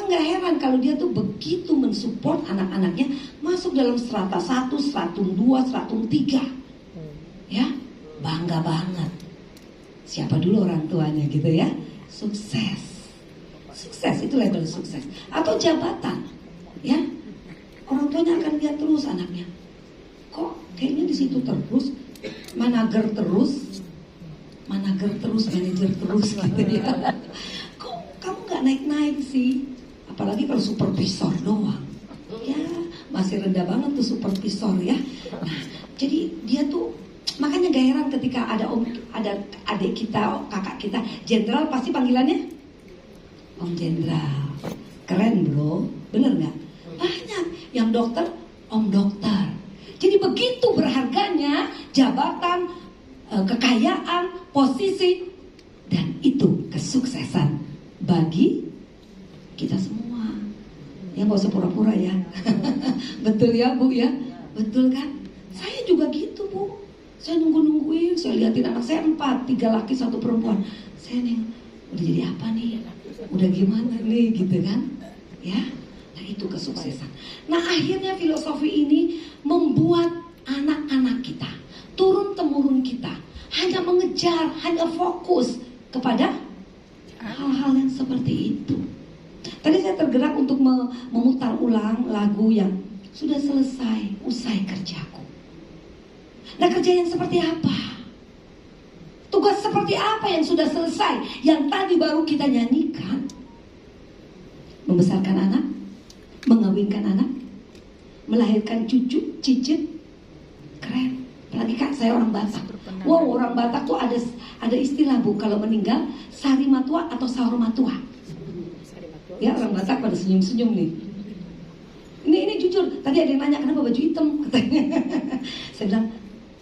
gak heran kalau dia tuh begitu mensupport anak-anaknya masuk dalam strata 1, stratum 2, stratum 3. Ya, bangga banget. Siapa dulu orang tuanya gitu ya? Sukses. Sukses itu label sukses. Atau jabatan. Ya, orang tuanya akan lihat terus anaknya. Kok kayaknya di situ terus, manager terus, manager terus, manajer terus gitu ya. Kok kamu nggak naik-naik sih? Apalagi kalau supervisor doang. Ya, masih rendah banget tuh supervisor ya. Nah, jadi dia tuh makanya gak heran ketika ada adik kita, kakak kita, jenderal pasti panggilannya Om Jenderal. Keren bro, bener nggak? Banyak yang dokter, Om Dokter. Jadi begitu berharganya jabatan, kekayaan, posisi, dan itu kesuksesan bagi kita semua. Ya nggak usah pura-pura ya. Betul ya Bu ya? Betul kan? Saya juga gitu Bu. Saya nungguin, saya liatin anak saya 4, 3 laki 1 perempuan. Saya nih, udah jadi apa nih? Udah gimana nih gitu kan? Ya, nah itu kesuksesan. Nah akhirnya filosofi ini membuat anak-anak kita, turun-temurun kita hanya mengejar, hanya fokus kepada hal-hal yang seperti itu. Tadi saya tergerak untuk memutar ulang lagu yang sudah selesai, usai kerjaku. Nah kerja yang seperti apa? Tugas seperti apa yang sudah selesai? Yang tadi baru kita nyanyikan. Membesarkan anak, mengawinkan anak, melahirkan cucu, cicit. Keren. Apalagi kan saya orang Batak. Wow, orang Batak tuh ada istilah Bu, kalau meninggal sari matua atau sahur matua. Ya orang Batak pada senyum-senyum nih. Ini jujur, tadi ada yang nanya kenapa baju hitam katanya. Saya bilang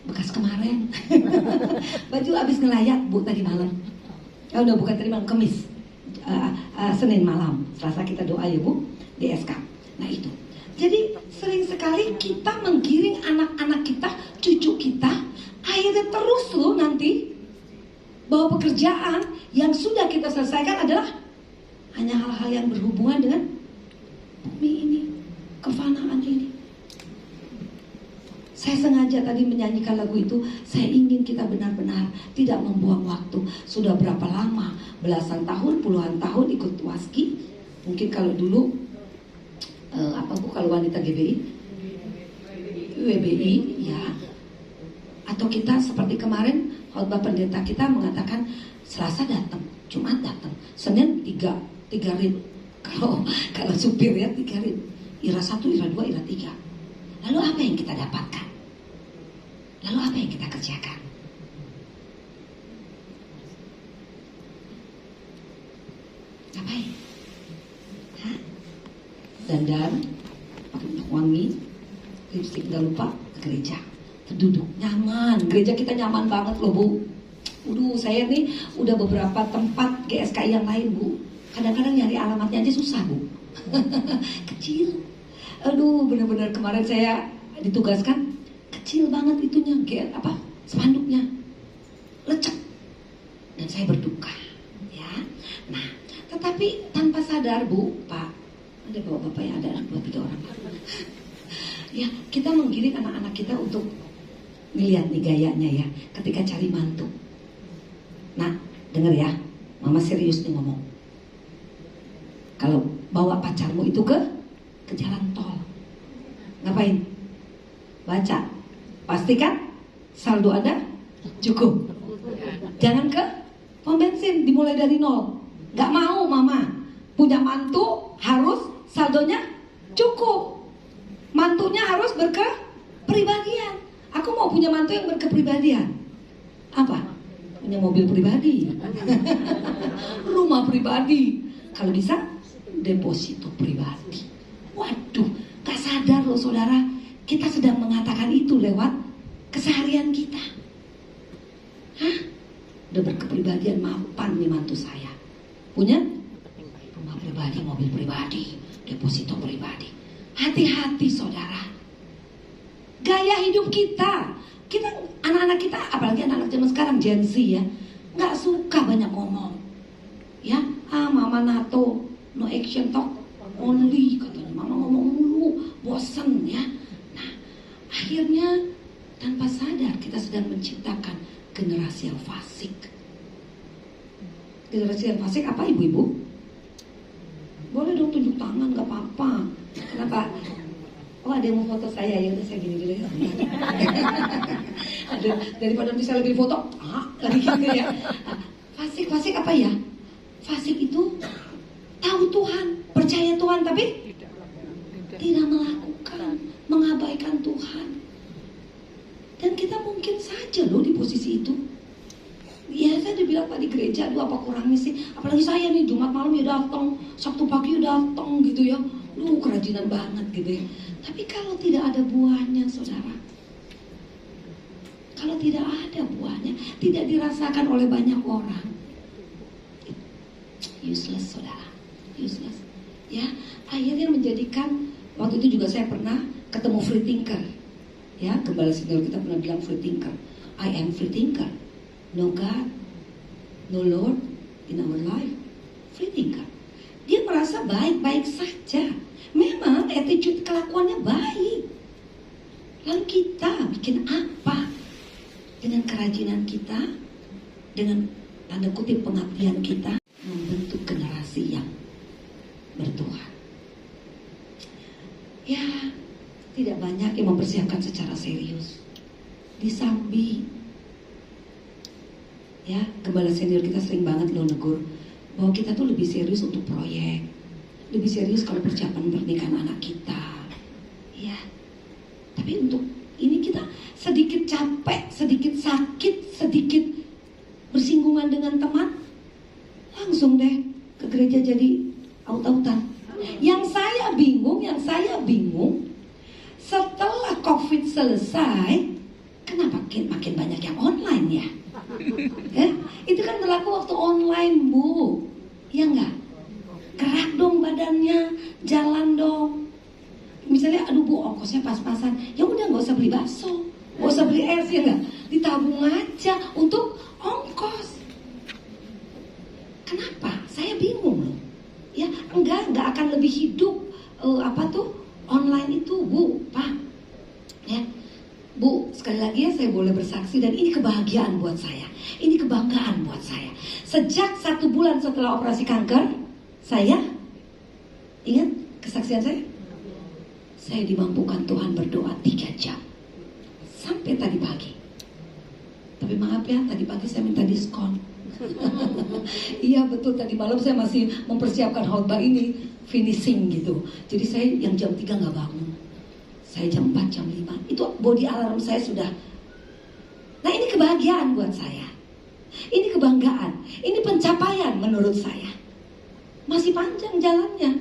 bekas kemarin. Baju habis ngelayat Bu tadi malam. Oh udah bukan tadi malam, Kamis. Senin malam, Selasa kita doa ya Bu di SK. Nah itu. Jadi sering sekali kita menggiring anak-anak kita, cucu kita, akhirnya terus loh nanti bahwa pekerjaan yang sudah kita selesaikan adalah hanya hal-hal yang berhubungan dengan bumi ini, kefanaan ini. Saya sengaja tadi menyanyikan lagu itu. Saya ingin kita benar-benar tidak membuang waktu. Sudah berapa lama? Belasan tahun, puluhan tahun ikut waski. Mungkin kalau dulu apa Bu kalau wanita GBI? WBI ya. Atau kita seperti kemarin khotbah pendeta kita mengatakan Selasa datang, Jumat datang, Senin 3 rit. Kalau supir ya 3 rit. Ira 1, Ira 2, Ira 3. Lalu apa yang kita dapatkan? Lalu apa yang kita kerjakan? Ngapain? Hah? Dandan, pakai minyak wangi, lipstik gak lupa, ke gereja. Duduk, nyaman. Gereja kita nyaman banget loh Bu. Saya nih udah beberapa tempat GSKI yang lain Bu. Kadang-kadang nyari alamatnya aja susah Bu. Kecil. Benar-benar kemarin saya ditugaskan kecil banget itunya, spanduknya lecek, dan saya berduka, ya. Nah, tetapi tanpa sadar Bu, Pak, ada bapak-bapak yang ada 2-3 orang, ya kita menggiring anak-anak kita untuk melihat nih gayanya ya, ketika cari mantu. Nah, dengar ya, Mama serius nih ngomong. Kalau bawa pacarmu itu ke jalan tol, ngapain? Baca. Pastikan saldo Anda cukup. Jangan ke pom bensin dimulai dari 0. Gak mau Mama punya mantu harus saldonya cukup. Mantunya harus berkepribadian. Aku mau punya mantu yang berkepribadian. Apa? Punya mobil pribadi. Rumah pribadi. Kalau bisa deposito pribadi. Waduh, gak sadar loh saudara, kita sedang mengatakan itu lewat keseharian kita. Hah? Udah berkepribadian, mapan nih mantu saya. Punya rumah pribadi, mobil pribadi, deposito pribadi. Hati-hati saudara. Gaya hidup kita, anak-anak kita, apalagi anak-anak zaman sekarang Gen Z ya, gak suka banyak ngomong. Ya, Mama NATO, no action talk. only katanya, mama ngomong mulu, bosan ya. Nah, akhirnya tanpa sadar kita sedang menciptakan generasi yang fasik. Generasi yang fasik apa ibu-ibu? Boleh dong tunjuk tangan, gak apa-apa. Kenapa? Oh ada yang mau foto saya, ya udah saya gini dulu ya. Ada daripada nanti saya lagi foto, lagi gitu ya. Fasik apa ya? Fasik itu tahu Tuhan, percaya Tuhan, tapi tidak melakukan, mengabaikan Tuhan. Dan kita mungkin saja loh di posisi itu. Ya saya dibilang Pak di gereja, aduh apa kurangnya sih? Apalagi saya nih Jumat malam ya datang, Sabtu pagi ya datang gitu ya. Kerajinan banget gitu ya. Tapi kalau tidak ada buahnya saudara, kalau tidak ada buahnya, tidak dirasakan oleh banyak orang, useless saudara, useless. Ya, akhirnya menjadikan, waktu itu juga saya pernah ketemu free thinker. Ya, gembala senior kita pernah bilang free thinker. I am free thinker. No God, no Lord in our life. Free thinker. Dia merasa baik-baik saja. Memang attitude kelakuannya baik. Lalu kita bikin apa? Dengan kerajinan kita, dengan tanda kutip pengabdian kita, membentuk generasi yang bertuhan. Ya, tidak banyak yang mempersiapkan secara serius. Disambi. Ya, gembala senior kita sering banget loh negur bahwa kita tuh lebih serius untuk proyek, lebih serius kalau persiapan pernikahan anak kita. Ya, tapi untuk ini kita sedikit capek, sedikit sakit, sedikit bersinggungan dengan teman, langsung deh ke gereja jadi aut-autan. Yang saya bingung, setelah COVID selesai, kenapa makin banyak yang online ya? Itu kan berlaku waktu online, Bu. Ya enggak? Gerak dong badannya, jalan dong. Misalnya, aduh Bu, ongkosnya pas-pasan. Ya udah nggak usah beli bakso, nggak usah beli es, ya enggak? Ditabung aja untuk ongkos. Kenapa? Saya bingung loh. Ya enggak akan lebih hidup online itu, Bu, Pak. Ya. Bu, sekali lagi ya saya boleh bersaksi dan ini kebahagiaan buat saya. Ini kebanggaan buat saya. Sejak 1 bulan setelah operasi kanker, saya ingat kesaksian saya? Saya dimampukan Tuhan berdoa 3 jam. Sampai tadi pagi. Tapi maaf ya, tadi pagi saya minta diskon. Iya betul, tadi malam saya masih mempersiapkan khotbah ini, finishing gitu. Jadi saya yang jam 3 gak bangun. Saya jam 4, jam 5, itu body alarm saya sudah. Nah ini kebahagiaan buat saya. Ini kebanggaan. Ini pencapaian menurut saya. Masih panjang jalannya.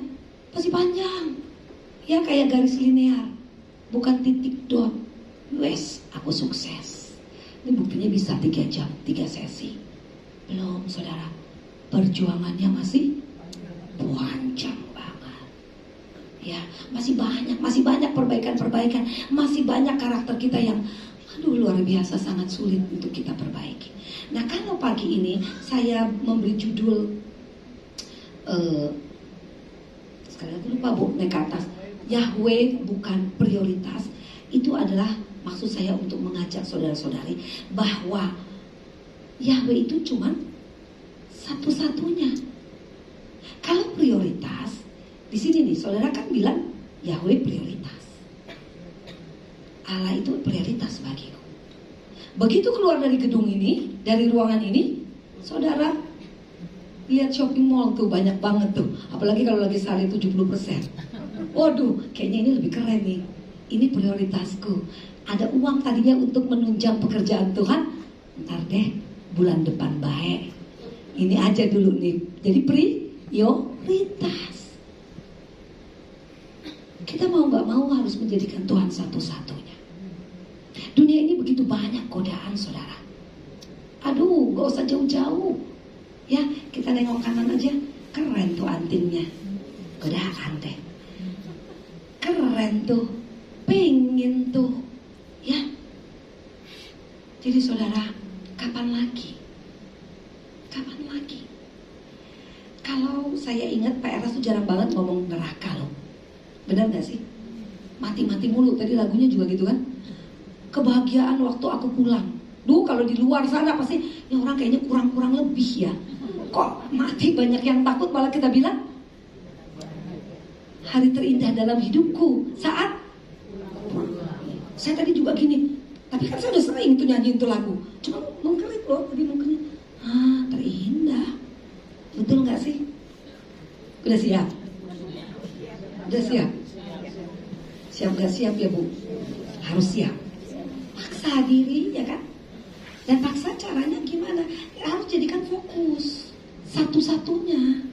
Masih panjang. Ya kayak garis linear. Bukan titik dot. Wes, aku sukses. Ini buktinya bisa 3 jam, 3 sesi. Belum saudara. Perjuangannya masih panjang. Ya, masih banyak perbaikan-perbaikan, masih banyak karakter kita yang luar biasa sangat sulit untuk kita perbaiki. Nah, kalau pagi ini saya memberi judul sekali lagi lupa Bu, naik ke atas. Yahweh bukan prioritas. Itu adalah maksud saya untuk mengajak saudara-saudari bahwa Yahweh itu cuma satu-satunya. Kalau prioritas di sini nih, saudara kan bilang Yahweh prioritas. Allah itu prioritas bagiku. Begitu keluar dari gedung ini, dari ruangan ini, saudara lihat shopping mall tuh banyak banget tuh. Apalagi kalau lagi sehari 70%. Waduh, kayaknya ini lebih keren nih. Ini prioritasku. Ada uang tadinya untuk menunjang pekerjaan Tuhan. Ntar deh, bulan depan baik. Ini aja dulu nih. Jadi prioritas. Kita mau gak mau harus menjadikan Tuhan satu-satunya. Dunia ini begitu banyak godaan saudara. Aduh, gak usah jauh-jauh. Ya, kita nengok kanan aja. Keren tuh antingnya. Godaan deh. Keren tuh. Pengen tuh. Ya. Jadi saudara, kapan lagi? Kapan lagi? Kalau saya ingat Pak Eras tuh jarang banget ngomong neraka loh. Benar gak sih? Mati-mati mulu, tadi lagunya juga gitu kan. Kebahagiaan waktu aku pulang. Duh, kalau di luar sana pasti ini orang kayaknya kurang-kurang lebih ya. Kok mati banyak yang takut, malah kita bilang hari terindah dalam hidupku saat saya tadi juga gini. Tapi kan saya udah sering itu nyanyiin itu lagu. Cuma mengkelip loh, tadi mungkin terindah. Betul gak sih? Udah siap? Udah siap? Siap gak siap ya Bu? Harus siap. Paksa diri ya kan? Dan paksa caranya gimana? Harus jadikan fokus. Satu-satunya.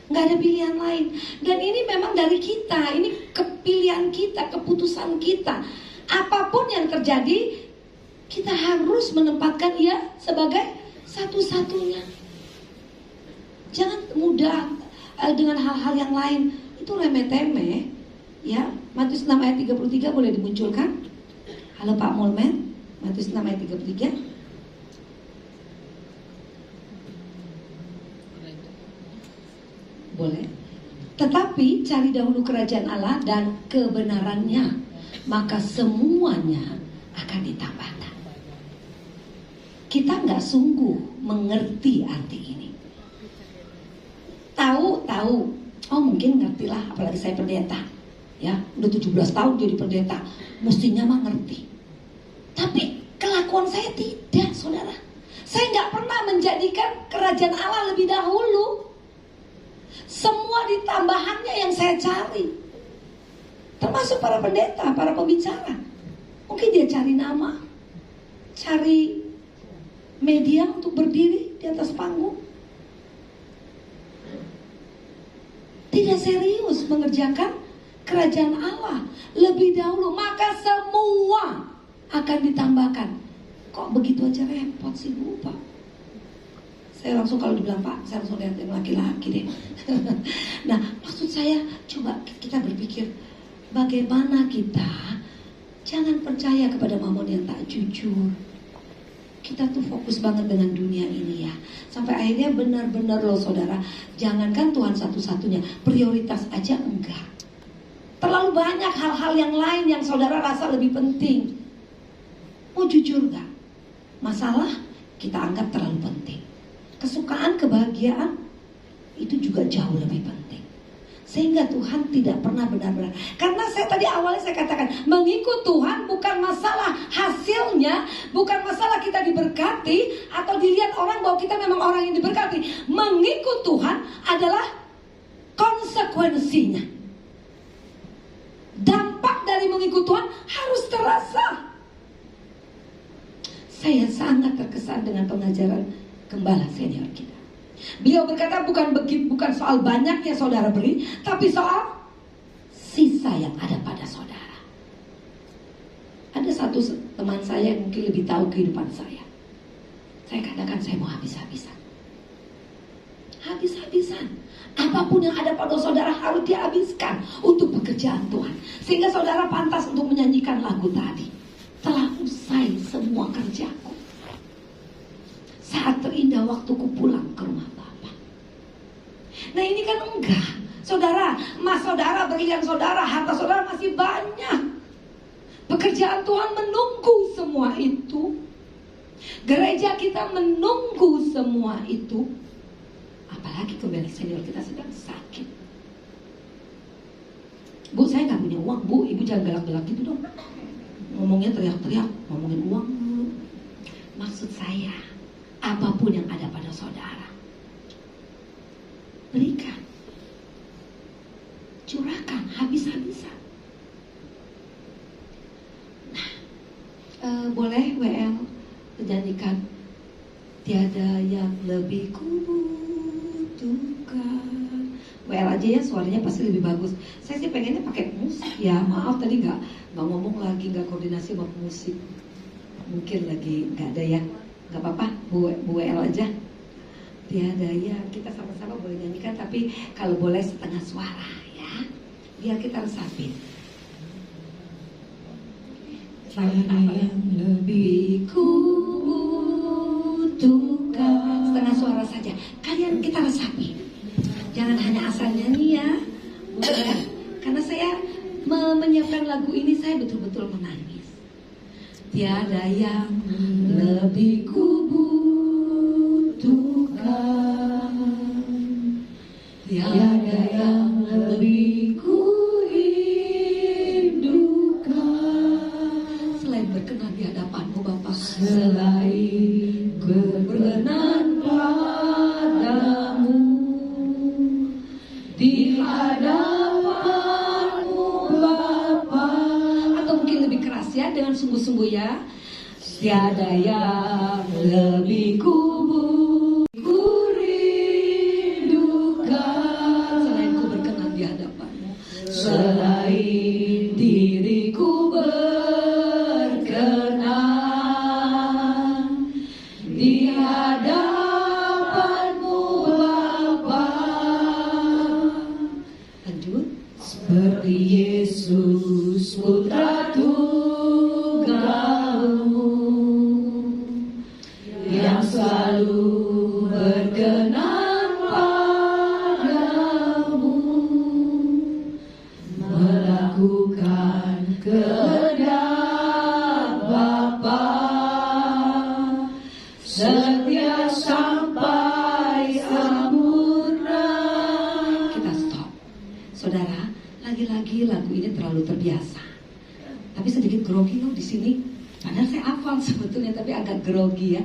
Gak ada pilihan lain. Dan ini memang dari kita. Ini kepilihan kita, keputusan kita. Apapun yang terjadi, kita harus menempatkan ia sebagai satu-satunya. Jangan mudah dengan hal-hal yang lain. Itu remeh-temeh. Ya, Matius 6 ayat 33 boleh dimunculkan. Halo Pak Mulmen, Matius 6 ayat 33. Boleh. Tetapi cari dahulu kerajaan Allah dan kebenarannya, maka semuanya akan ditambahkan. Kita nggak sungguh mengerti arti ini. Tahu, oh mungkin ngerti lah, apalagi saya pendeta. Ya, udah 17 tahun jadi pendeta, mestinya mah ngerti. Tapi kelakuan saya tidak, saudara. Saya nggak pernah menjadikan kerajaan Allah lebih dahulu. Semua ditambahannya yang saya cari. Termasuk para pendeta, para pembicara. Mungkin dia cari nama, cari media untuk berdiri di atas panggung. Tidak serius mengerjakan kerajaan Allah lebih dahulu, maka semua akan ditambahkan. Kok begitu aja repot sih Bu Pak? Saya langsung kalau dibilang Pak, saya langsung lihat yang laki-laki deh. Nah, maksud saya coba kita berpikir bagaimana kita jangan percaya kepada mamon yang tak jujur. Kita tuh fokus banget dengan dunia ini ya. Sampai akhirnya benar-benar loh saudara, jangankan Tuhan satu-satunya, prioritas aja enggak. Terlalu banyak hal-hal yang lain yang saudara rasa lebih penting. Mau jujur gak? Masalah kita anggap terlalu penting. Kesukaan, kebahagiaan itu juga jauh lebih penting. Sehingga Tuhan tidak pernah benar-benar. Karena saya tadi awalnya saya katakan, mengikut Tuhan bukan masalah hasilnya, bukan masalah kita diberkati atau dilihat orang bahwa kita memang orang yang diberkati. Mengikut Tuhan adalah konsekuensinya. Dampak dari mengikut Tuhan harus terasa. Saya sangat terkesan dengan pengajaran gembala senior kita. Beliau berkata bukan soal banyaknya saudara beri, tapi soal sisa yang ada pada saudara. Ada satu teman saya yang mungkin lebih tahu kehidupan saya. Saya katakan saya mau habis-habisan. Habis-habisan. Apapun yang ada pada saudara harus dihabiskan untuk pekerjaan Tuhan. Sehingga saudara pantas untuk menyanyikan lagu tadi. Telah usai semua kerjaku. Saat terindah waktuku pulang ke rumah Bapa. Nah ini kan enggak. Saudara, emas saudara, berlian saudara, harta saudara masih banyak. Pekerjaan Tuhan menunggu semua itu. Gereja kita menunggu semua itu. Apalagi gembala senior kita sedang sakit. Bu, saya gak punya uang. Bu, ibu jangan galak-galak gitu dong. Ngomongnya teriak-teriak, ngomongin uang dulu. Maksud saya, apapun yang ada pada saudara, berikan, curahkan, habis-habisan. Nah, boleh WL menyanyikan tiada yang lebih kubutuhkan. WL aja ya, suaranya pasti lebih bagus. Saya sih pengennya pakai musik ya. Maaf tadi nggak ngomong lagi, nggak koordinasi sama musik. Mungkin lagi nggak ada ya. Gak apa-apa, Bu WL aja. Tiada ya, kita sama-sama boleh nyanyikan, tapi kalau boleh setengah suara ya, biar kita resapin. Tiada yang lebih kubutuhkan. Setengah suara saja, kalian kita resapi. Jangan hanya asal nyanyi ya. Bukan. Karena saya menyiapkan lagu ini saya betul-betul menangis. Tiada yang lebih kubutuhkan, tiada yang lebih kurindukan, selain berkenan di hadapanmu Bapa, selain berkenan padamu di hadapanmu Bapa. Atau mungkin lebih keras ya, dengan sungguh-sungguh ya. Tiada yang lebih kurindukan, selain ku berkenan di hadapanmu, selain diriku berkenan di hadapanmu Bapa. Lanjut. Seperti Yesus putra tunggalmu yang selalu berkenan padamu, melakukan kehendak Bapa, setia sampai sempurna. Kita stop. Saudara, lagi-lagi lagu ini terlalu terbiasa. Tapi sedikit grogi loh di sini. Padahal saya hafal sebetulnya, tapi agak grogi ya.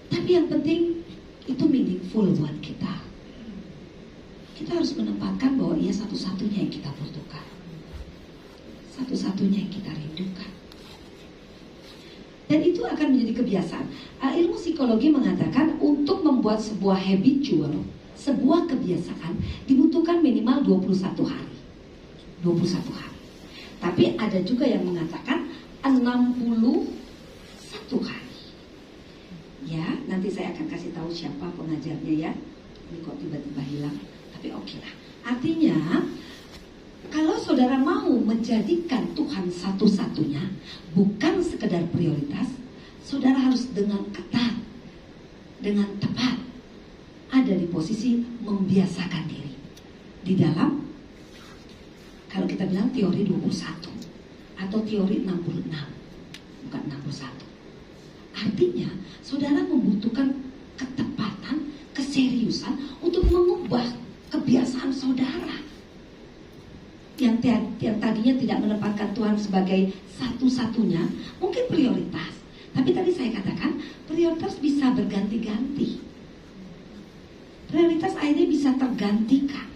Tapi yang penting itu meaningful buat kita. Kita harus menempatkan bahwa ia satu-satunya yang kita butuhkan, satu-satunya yang kita rindukan. Dan itu akan menjadi kebiasaan. Ilmu psikologi mengatakan untuk membuat sebuah habitual, sebuah kebiasaan dibutuhkan minimal 21 hari. 21 hari. Tapi ada juga yang mengatakan 61 hari. Ya, nanti saya akan kasih tahu siapa pengajarnya ya. Ini kok tiba-tiba hilang. Tapi oke lah. Artinya, kalau saudara mau menjadikan Tuhan satu-satunya, bukan sekedar prioritas, saudara harus dengan ketat, dengan tepat, ada di posisi membiasakan diri. Di dalam, kalau kita bilang teori 21, atau teori 66, bukan 61. Artinya, saudara membutuhkan ketepatan, keseriusan untuk mengubah kebiasaan saudara yang tadinya tidak menempatkan Tuhan sebagai satu-satunya, mungkin prioritas. Tapi tadi saya katakan, prioritas bisa berganti-ganti. Prioritas akhirnya bisa tergantikan.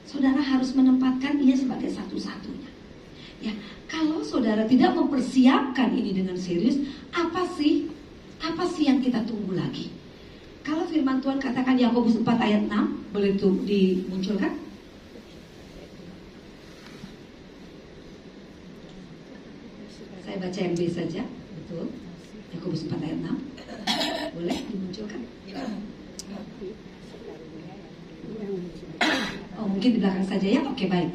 Saudara harus menempatkan ia sebagai satu-satunya. Ya, kalau saudara tidak mempersiapkan ini dengan serius, apa sih yang kita tunggu lagi? Kalau firman Tuhan katakan Yakobus 4 ayat 6, boleh itu dimunculkan? Saya baca yang B saja, betul. Yakobus 4 ayat 6. Boleh dimunculkan? Oh, mungkin di belakang saja ya. Oke, baik.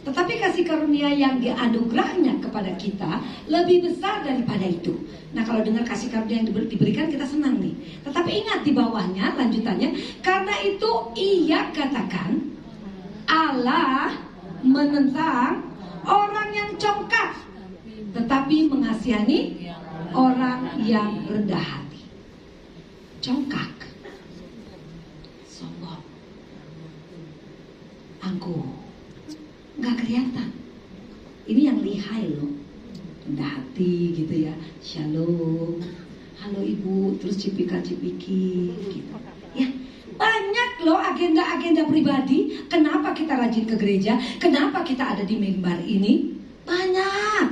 Tetapi kasih karunia yang dianugerahnya kepada kita lebih besar daripada itu. Nah, kalau dengar kasih karunia yang diberikan, kita senang nih. Tetapi ingat di bawahnya, lanjutannya, karena itu ia katakan, Allah menentang orang yang congkak, tetapi mengasihani orang yang rendah hati. Congkak, sombong, angkuh, nggak kelihatan. Ini yang lihai loh, rendah hati gitu ya. Shalom, halo ibu, terus cipika-cipiki gitu. Ya, banyak loh agenda-agenda pribadi. Kenapa kita rajin ke gereja? Kenapa kita ada di mimbar ini? Banyak.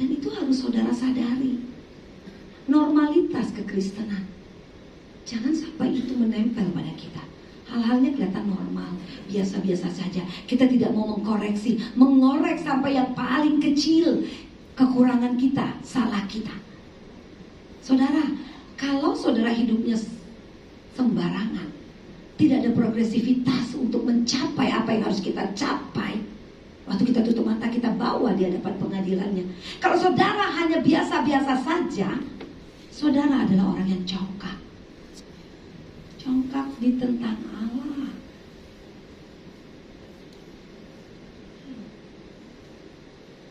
Dan itu harus saudara sadari. Normalitas kekristenan. Jangan sampai itu menempel pada kita. Hal-halnya kelihatan normal, biasa-biasa saja. Kita tidak mau mengkoreksi, mengorek sampai yang paling kecil kekurangan kita, salah kita. Saudara, kalau saudara hidupnya sembarangan, tidak ada progresivitas untuk mencapai apa yang harus kita capai, waktu kita tutup mata kita bawa di hadapan pengadilannya. Kalau saudara hanya biasa-biasa saja, saudara adalah orang yang congkak. Congkak ditentang Allah.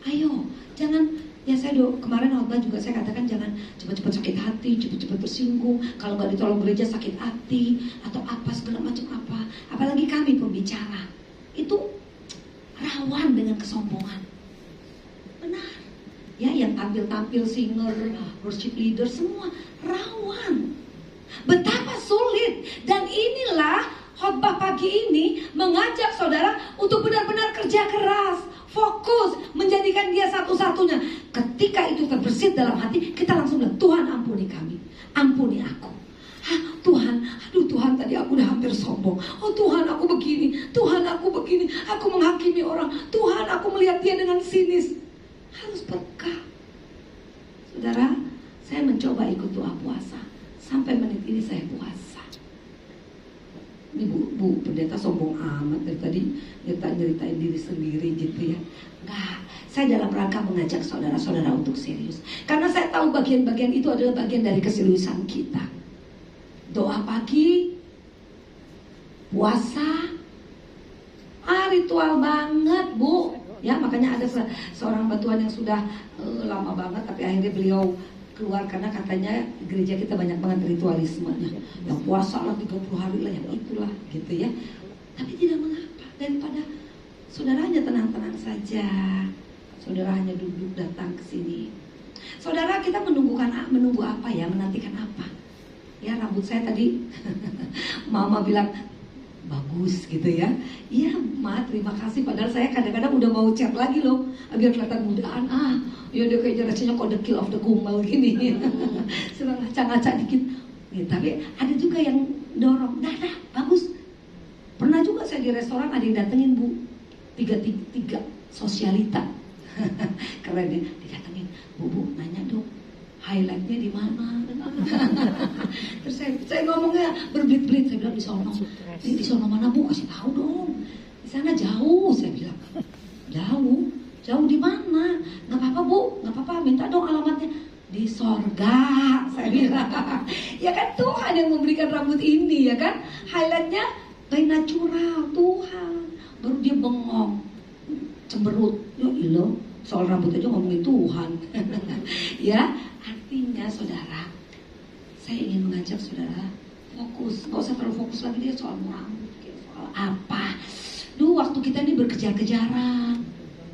Ayo, jangan. Ya saya kemarin khotbah juga saya katakan jangan cepat-cepat sakit hati, cepat-cepat tersinggung. Kalau nggak ditolong gereja sakit hati atau apa segala macam apa. Apalagi kami pembicara itu rawan dengan kesombongan. Benar. Ya, yang tampil-tampil singer, worship leader semua rawan. Betapa sulit. Dan inilah khotbah pagi ini mengajak saudara untuk benar-benar kerja keras, fokus, menjadikan dia satu-satunya. Ketika itu terbersit dalam hati, kita langsung bilang, Tuhan ampuni kami, ampuni aku. Tuhan, aduh Tuhan, tadi aku udah hampir sombong. Oh Tuhan, aku begini, Tuhan aku begini, aku menghakimi orang, Tuhan aku melihat dia dengan sinis. Harus peka. Saudara, saya mencoba ikut doa puasa. Sampai menit ini saya puasa. Ini bu pendeta sombong amat dari tadi nyeritain diri sendiri gitu ya. Enggak, saya dalam rangka mengajak saudara-saudara untuk serius. Karena saya tahu bagian-bagian itu adalah bagian dari keseriusan kita. Doa pagi, puasa, ritual banget bu. Ya makanya ada seorang batuan yang sudah lama banget, tapi akhirnya beliau keluar karena katanya gereja kita banyak banget ritualismenya. Yang puasa lah 30 hari lah, yang itulah gitu ya. Tapi tidak mengapa, daripada saudara hanya tenang-tenang saja. Saudara hanya duduk datang ke sini. Saudara, kita menunggu apa ya? Menantikan apa? Ya rambut saya tadi mama bilang bagus gitu ya. Iya ma, terima kasih. Padahal saya kadang-kadang udah mau cat lagi loh, biar kelihatan mudaan. Ya udah kayaknya rasanya kok the kill of the kumbal gini. Sedang ngaca-ngaca dikit ya, tapi ada juga yang dorong, nah bagus. Pernah juga saya di restoran ada yang datengin bu, tiga sosialita. Keren ya, didatengin, bu nanya dong highlightnya di mana. Terus saya ngomongnya berbelit-belit, saya bilang di sono mana bu, kasih tahu dong. Di sana jauh, saya bilang. Jauh di mana? Nggak apa-apa bu, nggak apa-apa, minta dong alamatnya. Di sorga, saya bilang. Ya kan Tuhan yang memberikan rambut ini ya kan. Highlightnya by natural Tuhan. Baru dia bengong, cemberut. Ya ilah, soal rambut aja ngomongin Tuhan. Ya, artinya saudara, saya ingin mengajak saudara fokus. Gak usah terlalu fokus lagi dia soal rambut, soal apa. Dulu waktu kita ini berkejar-kejaran,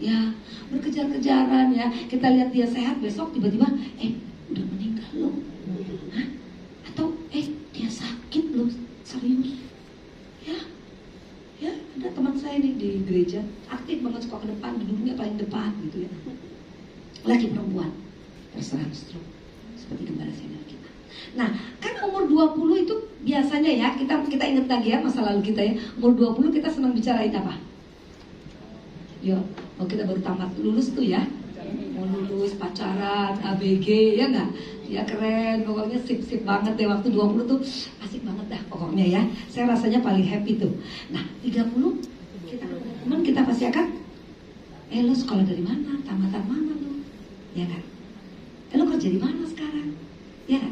ya berkejar-kejaran ya. Kita lihat dia sehat, besok tiba-tiba udah meninggal loh. Hah? Atau dia sakit loh, serius. Ya ada teman saya nih di gereja, aktif banget, suka ke depan, duduknya paling depan gitu ya. Laki perempuan, terserang stroke, seperti gembala senior kita. Nah, kan umur 20 itu biasanya ya, kita ingat lagi ya masa lalu kita ya. Umur 20 kita senang bicarain apa? Yo, kita baru tamat lulus tuh ya. Mau lulus, pacaran, ABG, ya nggak? Ya keren, pokoknya sip-sip banget deh. Waktu 20 tuh asik banget dah pokoknya ya. Saya rasanya paling happy tuh. Nah, 30 teman kita pasti akan lo sekolah dari mana? Tamatan mana lo? Ya kan? Lo kerja di mana sekarang? Ya kan?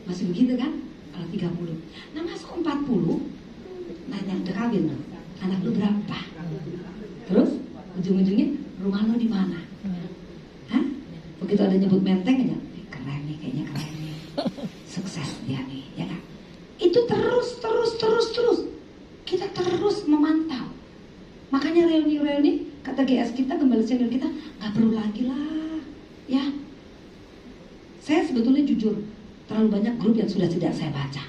Masih begitu kan? Kalau 30. Nah, masuk 40, nanya udah kawin lo? Anak lo berapa? Terus ujung-ujungnya rumah lo di mana? Hah? Begitu ada nyebut menteng aja, keren nih, kayaknya keren nih, sukses dia nih, ya kan? Itu terus kita terus memantau. Makanya reuni kata GS kita, gembala senior kita, nggak perlu lagi lah, ya. Saya sebetulnya jujur, terlalu banyak grup yang sudah tidak saya baca.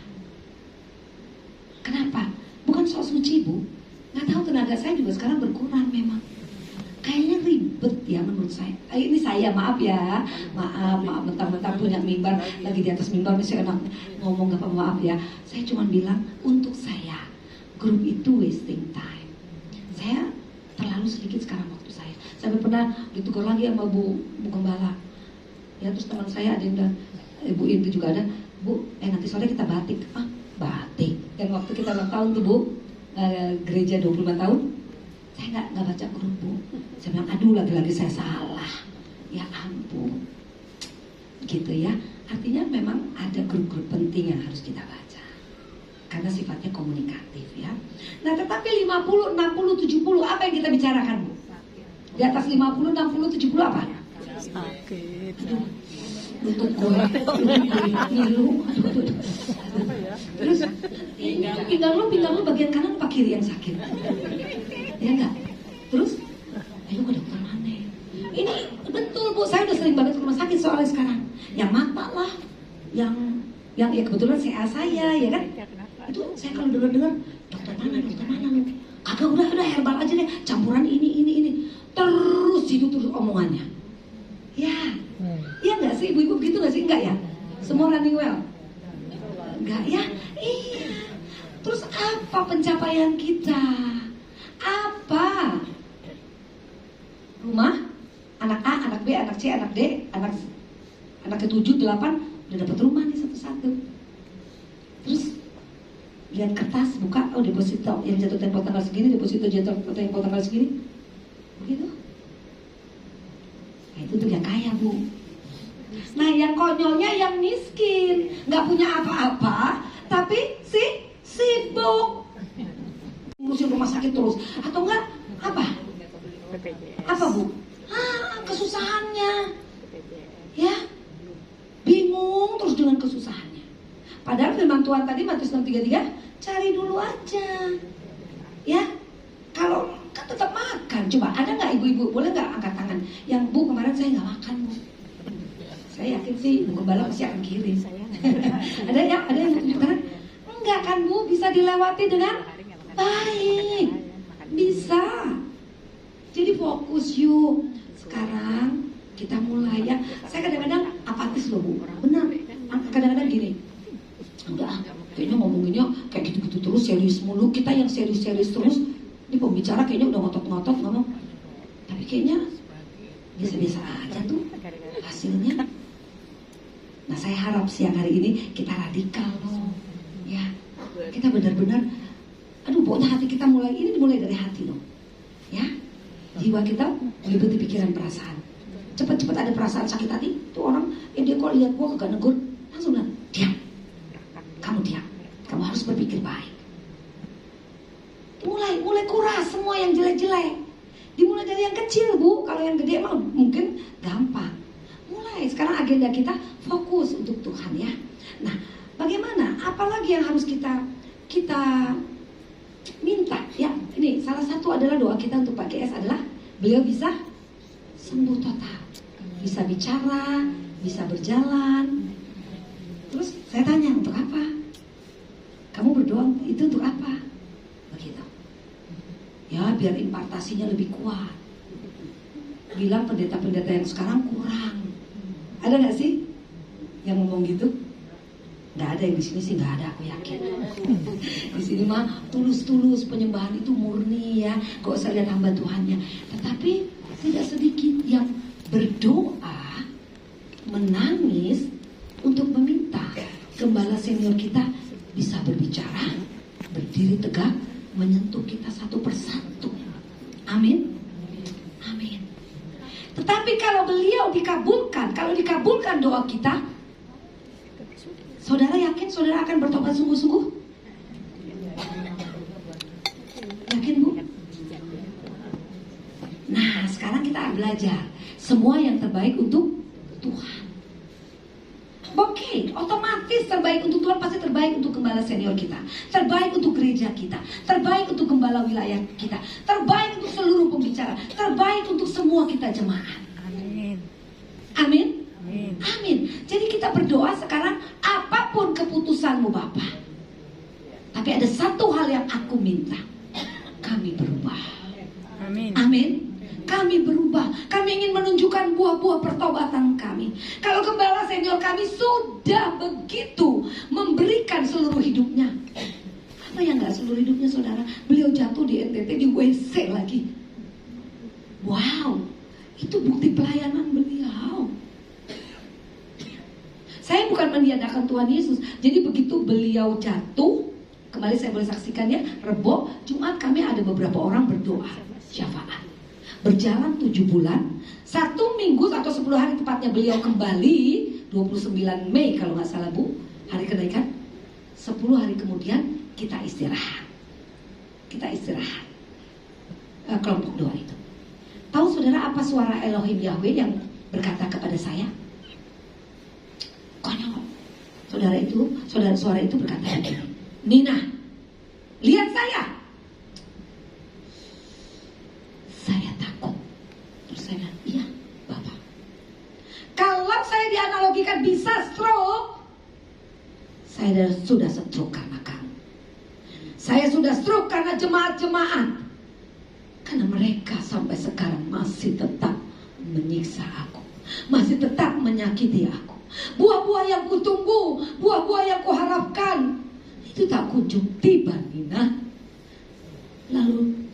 Kenapa? Bukan soal suci bu, nggak tahu, tenaga saya juga sekarang berkurang memang. Kayaknya ribet ya menurut saya. Ini saya maaf ya, maaf mentang-mentang punya mimbar, lagi di atas mimbar masih enak ngomong, gak apa, maaf ya. Saya cuma bilang untuk saya grup itu wasting time. Saya terlalu sedikit sekarang waktu saya. Sampai pernah ditegur lagi sama Bu Gembala. Ya terus teman saya ada yang bilang, Bu itu juga ada, Bu nanti sore kita batik. Batik? Yang waktu kita ulang tahun tuh Bu, gereja 25 tahun. Saya nggak baca grup bu. Saya bilang aduh lagi-lagi saya salah. Ya ampun. Gitu ya. Artinya memang ada grup-grup penting yang harus kita baca. karena sifatnya komunikatif ya. Nah tetapi 50, 60, 70 apa yang kita bicarakan Bu? Di atas 50, 60, 70 apa? Sakit. Lutut gue ngilu. Terus pinggang lu bagian kanan apa kiri yang sakit? Ya enggak? Terus ayo ke dokter mana? Ini betul Bu, saya udah sering banget ke rumah sakit soalnya sekarang. Yang mata lah, yang ya kebetulan saya ya kan. Itu saya kalau dengar dokter mana lu? Agak udah herbal aja deh, campuran ini. Terus itu terus omongannya. Ya, iya nggak sih ibu-ibu gitu nggak sih? Enggak ya? Semua running well? Enggak ya? Iya. Terus apa pencapaian kita? Apa? Rumah? Anak A, anak B, anak C, anak D, anak ke-7, 8 udah dapat rumah nih satu-satu. Terus lihat kertas, buka, oh deposito yang jatuh tempo tanggal segini, deposito jatuh tempo tanggal segini. Begitu. Nah, itu tuh yang kaya Bu. Nah yang konyolnya yang miskin, nggak punya apa-apa, tapi sibuk ngurusin rumah sakit terus, atau enggak apa? Apa Bu? Kesusahannya, ya, bingung terus dengan kesusahannya. Padahal firman Tuhan tadi Matius 6:33, cari dulu aja, ya. Kalau kan tetap makan, coba ada nggak ibu-ibu boleh nggak angkat tangan? Yang Bu kemarin saya nggak makan Bu. Saya yakin sih Bu Gembala pasti akan kirim. Ada yang tunjuk tangan? Enggak kan Bu, bisa dilewati dengan baik, bisa. Jadi fokus yuk. Sekarang kita mulai ya. Saya kadang-kadang apatis loh Bu. Benar. Kadang-kadang gini. Udah, kayaknya ngomonginnya kayak gitu-gitu terus, serius mulu. Kita yang serius-serius terus. Ini pembicara kayaknya udah ngotot-ngotot ngomong. Tapi kayaknya biasa-biasa aja tuh hasilnya. Nah saya harap siang hari ini kita radikal loh. Ya, kita benar-benar. Aduh, pokoknya hati kita ini dimulai dari hati loh. Ya. Jiwa kita meliputi pikiran perasaan. Cepat-cepat ada perasaan sakit hati, tuh orang, dia kok lihat gua kagak negur, langsung bilang, diam. Kamu diam. Kamu harus berpikir baik. Mulai kuras semua yang jelek-jelek. Dimulai dari yang kecil Bu. Kalau yang gede emang mungkin gampang. Mulai sekarang agenda kita fokus untuk Tuhan ya. Nah, bagaimana? Apalagi yang harus kita minta ya. Ini salah satu adalah doa kita untuk Pak GS adalah beliau bisa sembuh total, bisa bicara, bisa berjalan. Terus saya tanya, untuk apa? Kamu berdoa itu untuk apa? Begitu. Ya biar impartasinya lebih kuat. Bilang pendeta-pendeta yang sekarang kurang. Ada nggak sih yang ngomong gitu? Nggak ada, yang di sini sih nggak ada, aku yakin. Di sini mah tulus-tulus, penyembahan itu murni ya, gak usah lihat hamba Tuhannya. Tetapi tidak sedikit yang berdoa, menangis untuk meminta gembala senior kita bisa berbicara, berdiri tegak, menyentuh kita satu persatu. Amin. Amin. Tetapi kalau beliau dikabulkan, kalau dikabulkan doa kita, saudara yakin saudara akan bertobat sungguh-sungguh? Yakin Bu? Nah sekarang kita belajar semua yang terbaik untuk Tuhan. Oke, otomatis terbaik untuk Tuhan pasti terbaik untuk gembala senior kita, terbaik untuk gereja kita, terbaik untuk gembala wilayah kita, terbaik untuk seluruh pembicara, terbaik untuk semua kita jemaat. Amin. Amin. Amin. Amin. Jadi kita berdoa sekarang, apapun keputusanmu Bapak, tapi ada satu hal yang aku minta, kami berubah. Amin. Amin. Kami berubah. Kami ingin menunjukkan buah-buah pertobatan kami. Kalau gembala senior kami sudah begitu memberikan seluruh hidupnya. Apa yang gak seluruh hidupnya saudara? Beliau jatuh di NTT di WC lagi. Wow, itu bukti pelayanan beliau. Saya bukan meniadakan Tuhan Yesus. Jadi begitu beliau jatuh, kembali saya boleh saksikan ya, Rebo, Jumat kami ada beberapa orang berdoa syafaat. Berjalan 7 bulan, 1 minggu atau 10 hari tepatnya beliau kembali, 29 Mei kalau nggak salah Bu, hari kenaikan. 10 hari kemudian kita istirahat. Kita istirahat. Kelompok doa itu. Tahu saudara apa suara Elohim Yahweh yang berkata kepada saya? Konyol. Suara itu berkata begini, Nina, lihat saya. Saya takut. Terus saya bilang, iya Bapak. Kalau saya dianalogikan bisa stroke, saya sudah stroke karena kamu. Saya sudah stroke karena jemaat-jemaat. Karena mereka sampai sekarang masih tetap menyiksa aku, masih tetap menyakiti aku. Buah-buah yang kutunggu, buah-buah yang kuharapkan, itu tak kunjung tiba, Nina. Lalu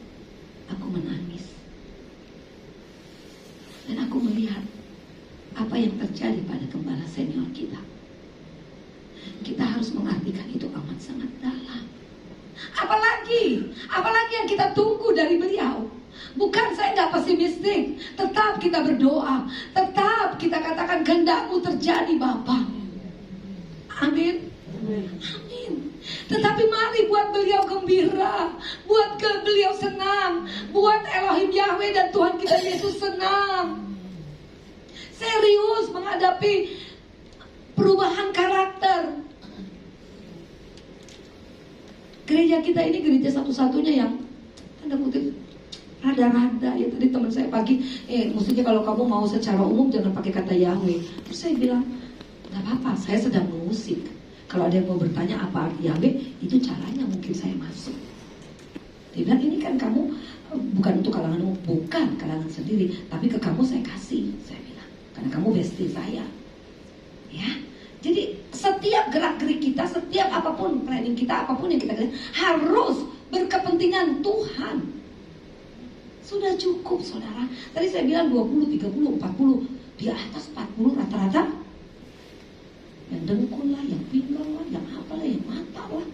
aku menangis. Dan aku melihat apa yang terjadi pada gembala senior kita. Kita harus mengartikan itu amat sangat dalam. Apalagi yang kita tunggu dari beliau. Bukan, saya nggak pesimistik. Tetap kita berdoa, tetap kita katakan kehendak-Mu terjadi Bapa. Amin. Amin. Tetapi mari buat beliau gembira, buat beliau senang, buat Elohim Yahweh dan Tuhan kita Yesus senang. Serius menghadapi perubahan karakter. Gereja kita ini gereja satu-satunya yang tanda kutip rada-rada. Ya tadi teman saya pagi, maksudnya kalau kamu mau secara umum jangan pakai kata Yahweh. Terus saya bilang, gak apa-apa, saya sedang mengusik. Kalau ada yang mau bertanya apa arti Yahweh, itu caranya mungkin saya masuk. Dia bilang, ini kan kamu bukan untuk kalangan umum, bukan kalangan sendiri, tapi ke kamu saya kasih. Saya bilang, karena kamu bestie saya. Ya. Jadi setiap gerak-gerik kita, setiap apapun planning kita, apapun yang kita kerjakan harus berkepentingan Tuhan. Sudah cukup saudara. Tadi saya bilang 20, 30, 40. Di atas 40 rata-rata. Yang dengkul lah, yang pinggang lah, yang apalah, yang mata lah.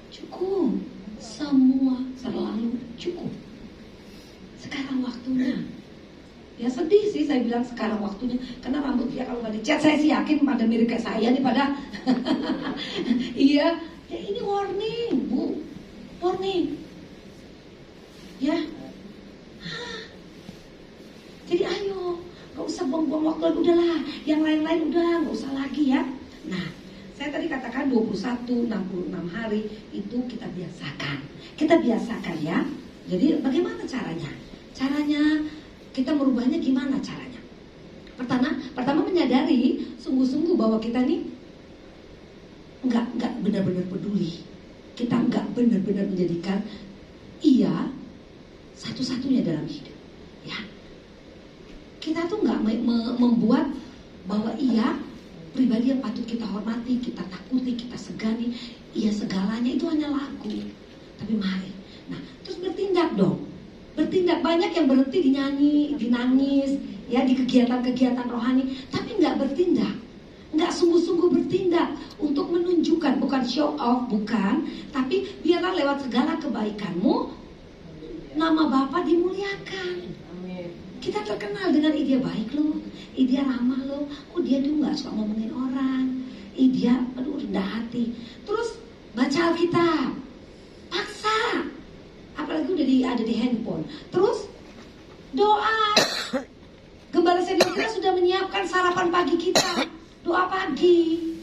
Cukup. Semua selalu cukup. Sekarang waktunya. Ya sedih sih saya bilang sekarang waktunya. Karena rambut dia kalau gak dicat, saya sih yakin pada mirip kayak saya nih pada. Iya. Ya ini warning Bu. Warning. Ya. Jadi ayo. Gak usah buang-buang waktu lagi. Udahlah. Yang lain-lain udah gak usah lagi ya. Nah. Saya tadi katakan 21, 66 hari itu kita biasakan. Kita biasakan ya. Jadi bagaimana caranya? Caranya kita merubahnya gimana caranya? Pertama menyadari sungguh-sungguh bahwa kita nih nggak benar-benar peduli. Kita nggak benar-benar menjadikan ia satu-satunya dalam hidup. Ya, kita tuh nggak membuat bahwa ia pribadi yang patut kita hormati, kita takuti, kita segani, ia segalanya itu hanya lagu. Tapi mari, nah terus bertindak dong. Bertindak. Banyak yang berhenti dinyanyi, dinangis, ya di kegiatan-kegiatan rohani, tapi nggak bertindak, nggak sungguh-sungguh bertindak untuk menunjukkan, bukan show off, bukan, tapi biarlah lewat segala kebaikanmu nama Bapa dimuliakan. Kita terkenal dengan dia baik loh, dia ramah loh, dia tuh nggak suka ngomongin orang, dia rendah hati. Terus baca Alkitab, paksa. Apalagi udah ada di handphone. Terus doa. Gembala senior kita sudah menyiapkan sarapan pagi kita. Doa pagi.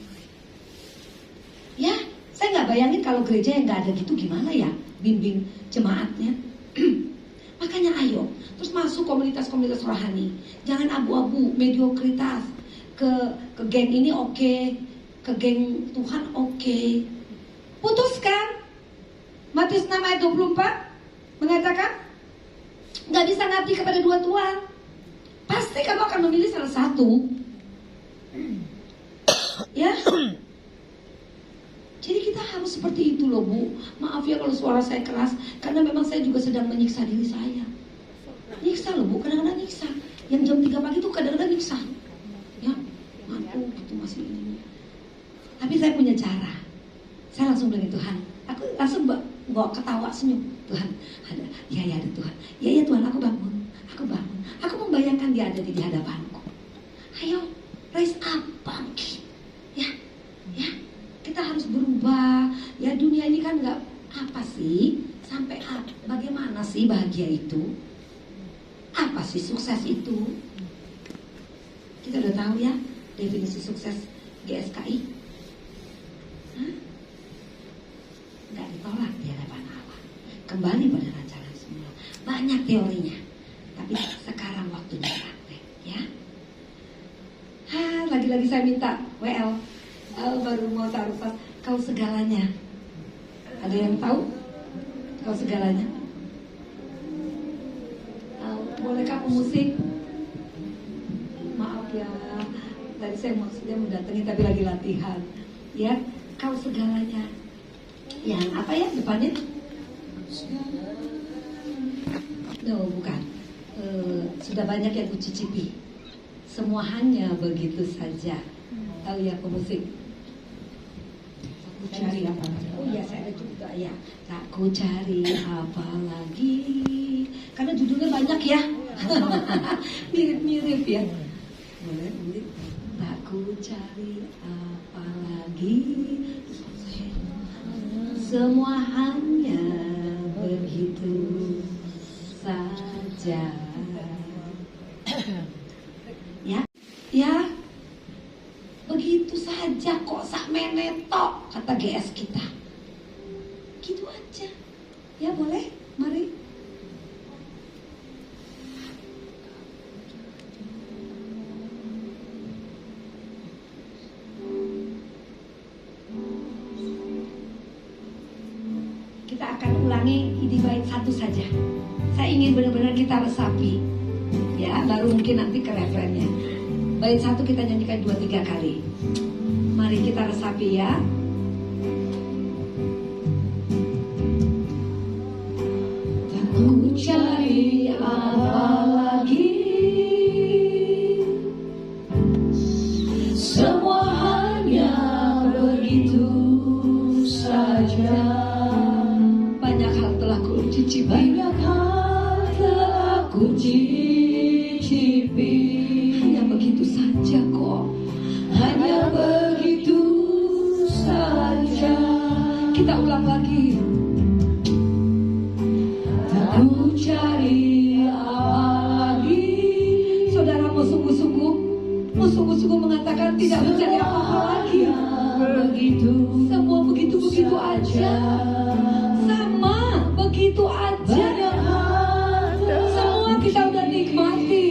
Ya, saya nggak bayangin kalau gereja yang nggak ada gitu gimana ya bimbing jemaatnya. Makanya ayo, terus masuk komunitas-komunitas rohani. Jangan abu-abu, mediokritas. Ke geng ini oke, ke geng Tuhan oke. Putuskan. Matius 6 ayat 24 mengatakan nggak bisa ngabdi kepada dua tuan. Pasti kamu akan memilih salah satu. Ya. Jadi kita harus seperti itu loh Bu. Maaf ya kalau suara saya keras, karena memang saya juga sedang menyiksa diri saya. Nyiksa loh Bu, kadang-kadang nyiksa. Yang jam 3 pagi itu kadang-kadang nyiksa. Ya, mampu gitu masih ini. Tapi saya punya cara. Saya langsung bilang Tuhan, aku langsung bawa ketawa senyum. Tuhan, ada, ya ada Tuhan. Ya Tuhan, aku bangun. Aku membayangkan dia ada di hadapanku. Ayo, rise up, bangkit. Ya. Kita harus berubah. Ya, sih? Sampai bagaimana sih bahagia itu? Apa sih sukses itu? Kita udah tahu ya definisi sukses GSKI. Hah? Nggak ditolak di hadapan Allah. Kembali pada rancangan semula. Banyak teorinya, tapi sekarang waktunya praktek, ya. Lagi-lagi saya minta WL. Baru mau taruh pas. Kau segalanya. Ada yang tahu? Kau segalanya. Boleh kamu musik? Maaf ya, tadi saya maksudnya mendatangi tapi lagi latihan. Ya, kau segalanya. Yang apa ya depannya? No, bukan. Sudah banyak yang kucicipi. Semua hanya begitu saja. Tahu ya pemusik? Aku cari apa? Oh iya, saya ada juga ya. Tak ku cari apa lagi. Karena judulnya banyak ya. Mirip-mirip ya. Boleh, boleh. Tak ku cari apa lagi. Semua hanya begitu saja. Ya, begitu saja kok sak menetok kata GS kita. Gitu aja. Ya boleh, mari. Kita akan ulangi di bait satu saja. Saya ingin benar-benar kita resapi. Ya, baru mungkin nanti ke refrennya. Bait satu kita nyanyikan 2-3 kali. Mari kita resapi ya. Tak ku cari apa lagi. Semua hanya begitu saja. Banyak hal telah ku cicipi. Banyak hal telah ku cicipi. Begitu saja kok. Hanya begitu saja. Kita ulang lagi. Tak ku cari apa lagi. Saudara mau sungguh-sungguh mengatakan tidak mencari apa-apa lagi. Begitu. Semua begitu-begitu aja. Sama begitu aja. Semua kita udah nikmati.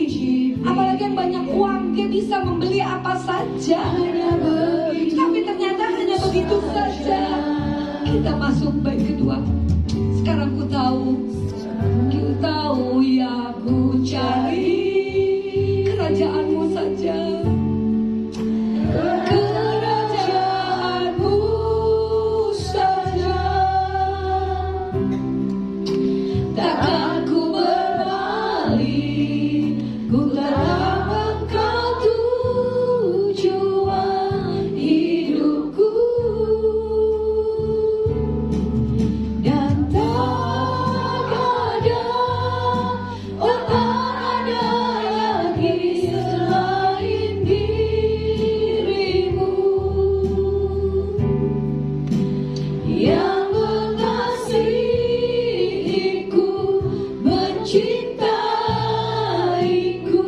Apalagi yang banyak uang, dia bisa membeli apa saja. Tapi ternyata hanya begitu saja. Kita masuk bait kedua. Sekarang ku tahu ya ku cari kerajaanmu saja. Kerajaanmu saja. Takkan ku berbalik. Ku tetap engkau tujuan hidupku. Dan tak ada, oh tak ada lagi selain dirimu. Yang mengasihiku, mencintaiku,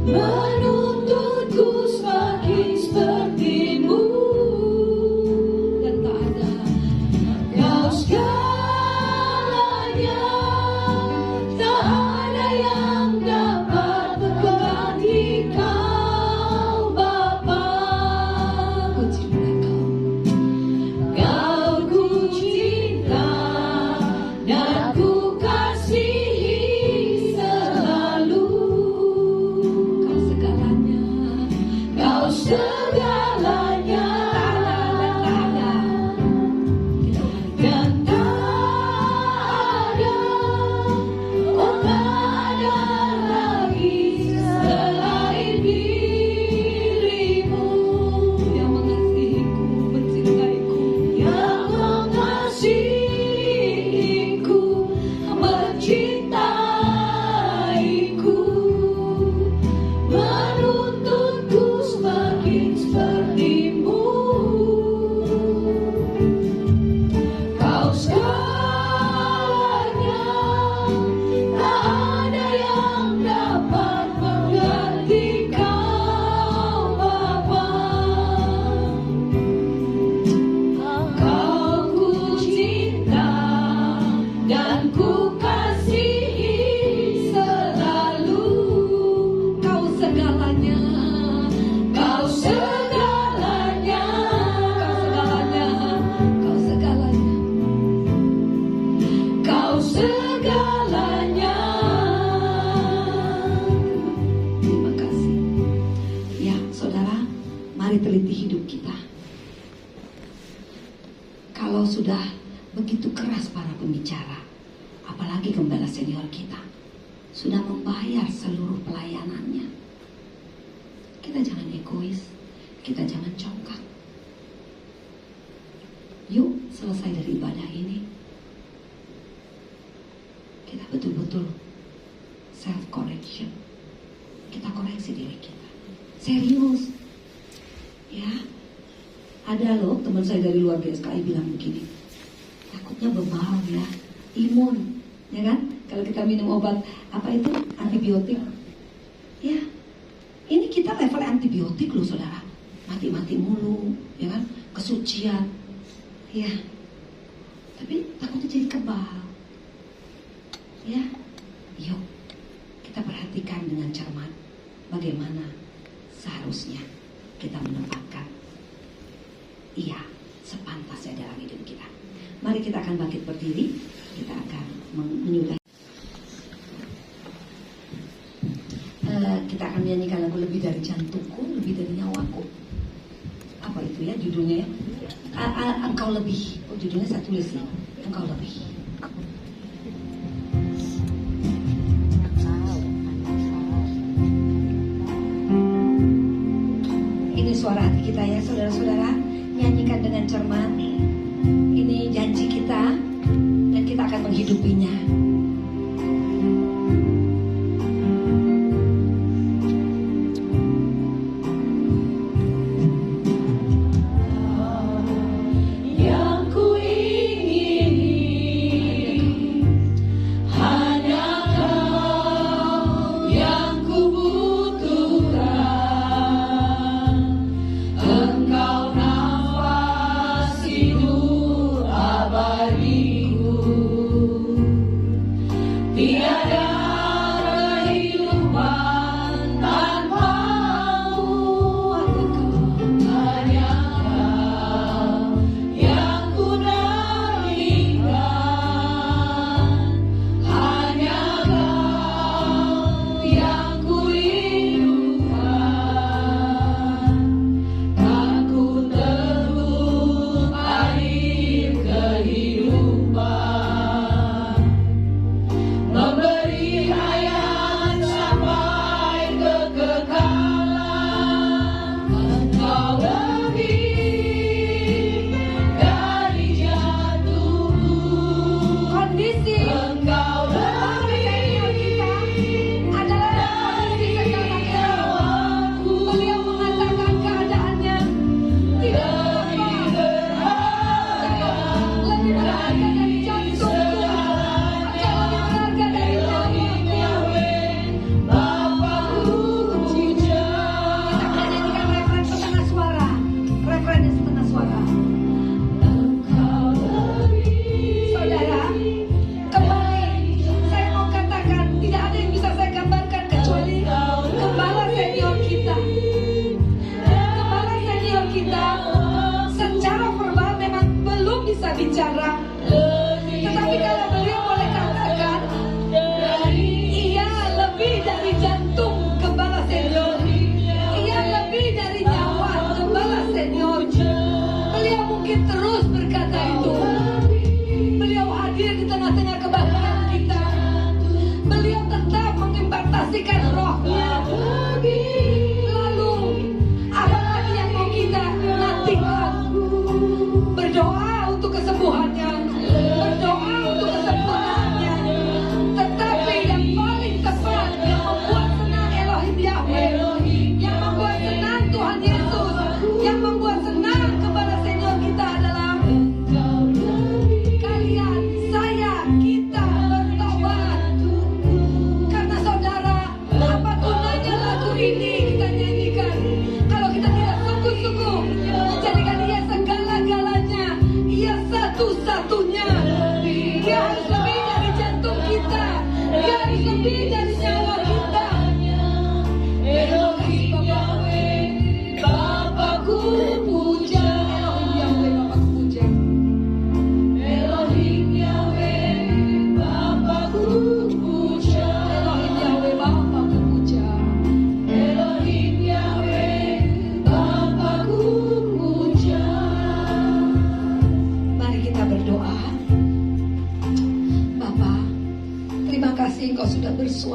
menuntutku semakin sepertimu. Dan tak ada kau segalanya. Tak ada yang dapat mengganti kau Bapa. Ku cinta kau ku cinta dan ku kasihi selalu. Kau segalanya. Kau segalanya. Dan tak ada, oh tak ada lagi selain dirimu. Yang mengasihiku, mencintaiku. Yang mengasihiku, mencintaiku, menuntutku semakin sepertimu. Kau Mari teliti hidup kita. Kalau sudah begitu keras para pembicara, apalagi gembala senior kita, sudah membayar seluruh pelayanannya. Kita jangan egois, kita jangan congkak. Yuk selesai dari ibadah ini, kita betul-betul self correction. Kita koreksi diri kita. Serius. Ya. Ada loh teman saya dari luar GSKI bilang begini, takutnya bebal ya, imun, ya kan? Kalau kita minum obat apa itu antibiotik, ya. Ini kita level antibiotik loh saudara, mati-mati mulu, ya kan? Kesucian, ya. Tapi takutnya jadi kebal, ya. Yuk kita perhatikan dengan cermat bagaimana seharusnya kita menempatkan iya sepantasnya dalam hidup kita. Mari kita akan bangkit berdiri. Kita akan menyudahi. Kita akan menyanyikan lagu Lebih Dari Jantungku, Lebih Dari Nyawaku. Apa itu ya judulnya? Engkau Lebih. Oh, judulnya saya tulis nih. Engkau Lebih. Ini suara hati kita ya saudara-saudara. Nyanyikan dengan cermat. Ini janji kita dan kita akan menghidupinya.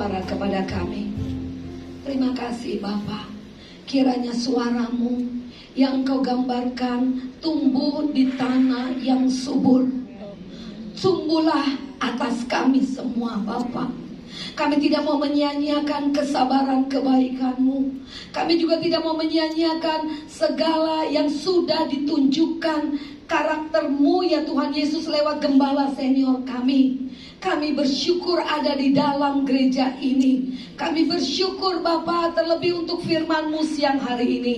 bersuara kepada kami. Terima kasih Bapa. Kiranya suaramu yang Engkau gambarkan tumbuh di tanah yang subur. Tumbuhlah atas kami semua Bapa. Kami tidak mau menyia-nyiakan kesabaran kebaikan-Mu. Kami juga tidak mau menyia-nyiakan segala yang sudah ditunjukkan karakter-Mu ya Tuhan Yesus lewat gembala senior kami. Kami bersyukur ada di dalam gereja ini. Kami bersyukur Bapa terlebih untuk firman-Mu siang hari ini.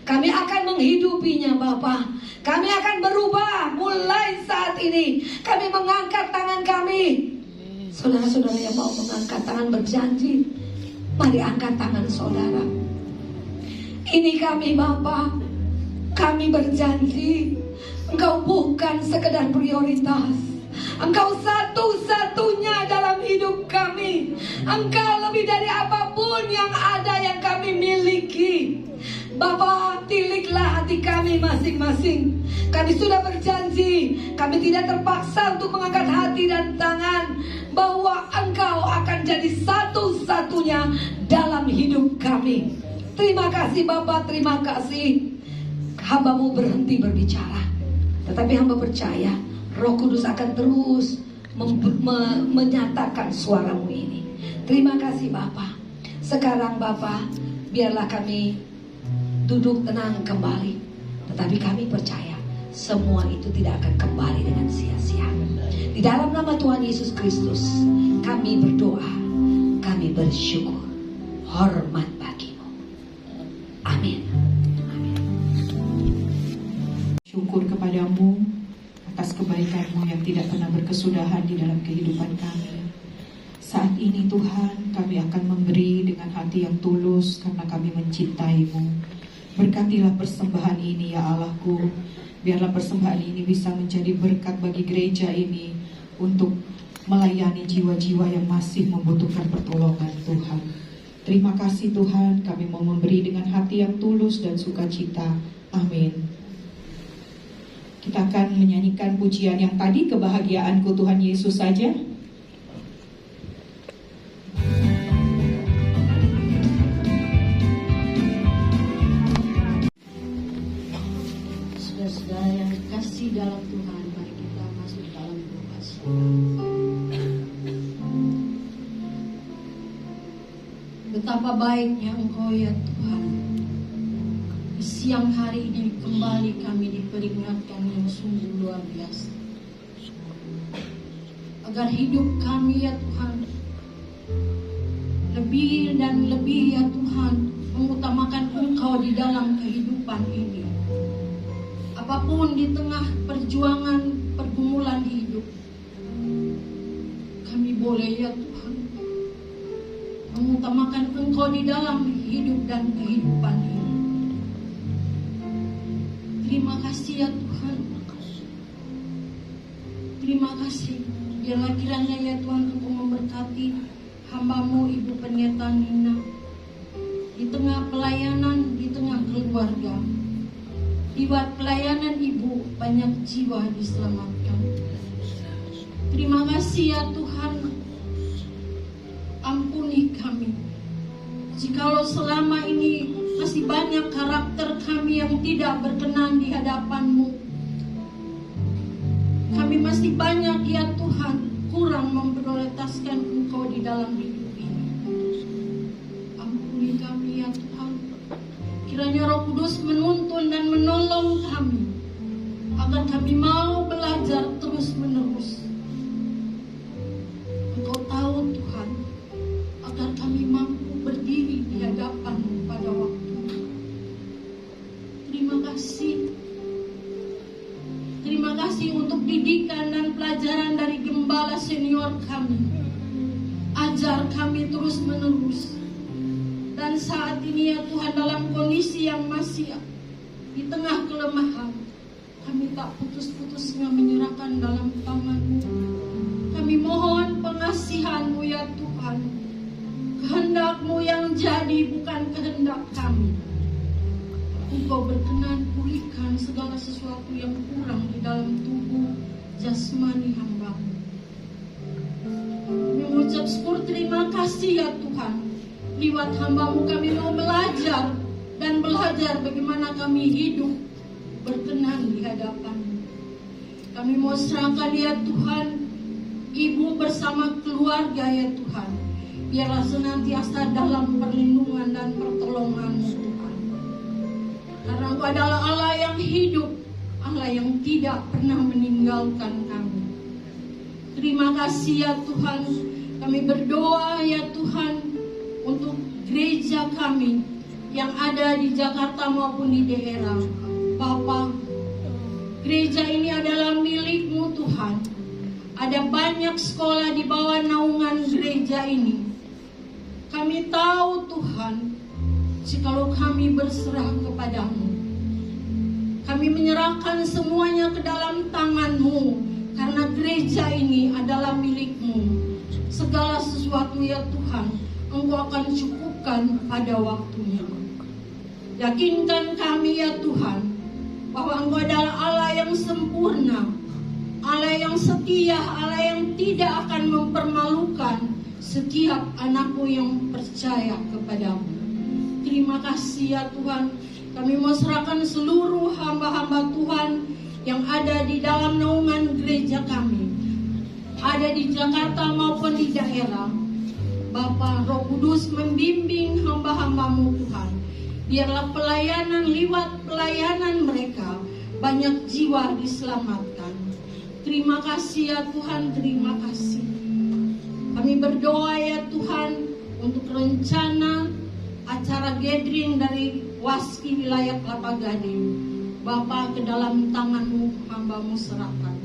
Kami akan menghidupinya Bapa. Kami akan berubah mulai saat ini. Kami mengangkat tangan kami. Saudara-saudara yang mau mengangkat tangan berjanji, mari angkat tangan saudara. Ini kami Bapa. Kami berjanji Engkau bukan sekedar prioritas. Engkau satu-satunya dalam hidup kami. Engkau lebih dari apapun yang ada yang kami miliki. Bapa, tiliklah hati kami masing-masing. Kami sudah berjanji, kami tidak terpaksa untuk mengangkat hati dan tangan, bahwa Engkau akan jadi satu-satunya dalam hidup kami. Terima kasih Bapa, terima kasih. Hamba-Mu berhenti berbicara, tetapi hamba percaya Roh Kudus akan terus menyatakan suara-Mu ini. Terima kasih Bapa. Sekarang Bapa, biarlah kami duduk tenang kembali. Tetapi kami percaya semua itu tidak akan kembali dengan sia-sia. Di dalam nama Tuhan Yesus Kristus kami berdoa, kami bersyukur. Hormat bagi-Mu. Amin. Syukur kepadamu atas kebaikan-Mu yang tidak pernah berkesudahan di dalam kehidupan kami. Saat ini Tuhan, kami akan memberi dengan hati yang tulus karena kami mencintai-Mu. Berkatilah persembahan ini ya Allahku. Biarlah persembahan ini bisa menjadi berkat bagi gereja ini untuk melayani jiwa-jiwa yang masih membutuhkan pertolongan Tuhan. Terima kasih Tuhan, kami mau memberi dengan hati yang tulus dan sukacita. Amin. Kita akan menyanyikan pujian yang tadi, kebahagiaanku Tuhan Yesus saja. Saudara-saudara yang dikasih dalam Tuhan, mari kita masuk dalam doa. Betapa baiknya Engkau ya Tuhan. Di siang hari ini kembali kami diperingatkan yang sungguh luar biasa, agar hidup kami ya Tuhan lebih dan lebih ya Tuhan mengutamakan Engkau di dalam kehidupan ini. Apapun di tengah perjuangan pergumulan hidup, kami boleh ya Tuhan mengutamakan Engkau di dalam hidup dan kehidupan ini. Terima kasih ya Tuhan. Terima kasih. Biarlah kiranya ya Tuhan Engkau memberkati hamba-Mu Ibu Pendeta Nina di tengah pelayanan, di tengah keluarga. Di pelayanan Ibu banyak jiwa diselamatkan. Terima kasih ya Tuhan. Ampuni kami jikalau selama ini masih banyak karakter kami yang tidak berkenan di hadapan-Mu. Kami masih banyak ya Tuhan kurang memprioritaskan Engkau di dalam hidup ini. Ampuni kami ya Tuhan. Kiranya Roh Kudus menuntun dan menolong kami, agar kami mau belajar terus menerus. Engkau tahu Tuhan, agar kami mampu berdiri di hadapan-Mu pada waktu. Terima kasih. Terima kasih untuk didikan dan pelajaran dari gembala senior kami. Ajar kami terus menerus. Dan saat ini ya Tuhan, dalam kondisi yang masih di tengah kelemahan, kami tak putus-putusnya menyerahkan dalam tangan-Mu. Kami mohon pengasihan-Mu ya Tuhan. Kehendak-Mu yang jadi, bukan kehendak kami. Engkau berkenan pulihkan segala sesuatu yang kurang di dalam tubuh jasmani hamba-Mu. Kami mengucap syukur terima kasih ya Tuhan. Lewat hamba-Mu kami mau belajar dan belajar bagaimana kami hidup berkenan di hadapan-Mu. Kami mau serahkan ya Tuhan, Ibu bersama keluarga ya Tuhan. Biarlah senantiasa dalam perlindungan dan pertolongan-Mu Tuhan. Karena Engkau adalah Allah yang hidup, Allah yang tidak pernah meninggalkan kami. Terima kasih ya Tuhan. Kami berdoa ya Tuhan untuk gereja kami yang ada di Jakarta maupun di daerah. Bapa, gereja ini adalah milik-Mu Tuhan. Ada banyak sekolah di bawah naungan gereja ini. Kami tahu Tuhan, jikalau kami berserah kepada-Mu, kami menyerahkan semuanya ke dalam tangan-Mu, karena gereja ini adalah milik-Mu. Segala sesuatu ya Tuhan, Engkau akan cukupkan pada waktunya. Yakinkan kami ya Tuhan, bahwa Engkau adalah Allah yang sempurna, Allah yang setia, Allah yang tidak akan mempermalukan setiap anakmu yang percaya kepadamu. Terima kasih ya Tuhan. Kami mau serahkan seluruh hamba-hamba Tuhan yang ada di dalam naungan gereja kami, ada di Jakarta maupun di daerah. Bapa, Roh Kudus membimbing hamba-hamba-Mu Tuhan. Biarlah pelayanan, lewat pelayanan mereka banyak jiwa diselamatkan. Terima kasih ya Tuhan, terima kasih. Kami berdoa ya Tuhan untuk rencana acara gathering dari Waski wilayah Kelapa Gading. Bapa, ke dalam tangan-Mu hamba-Mu serahkan.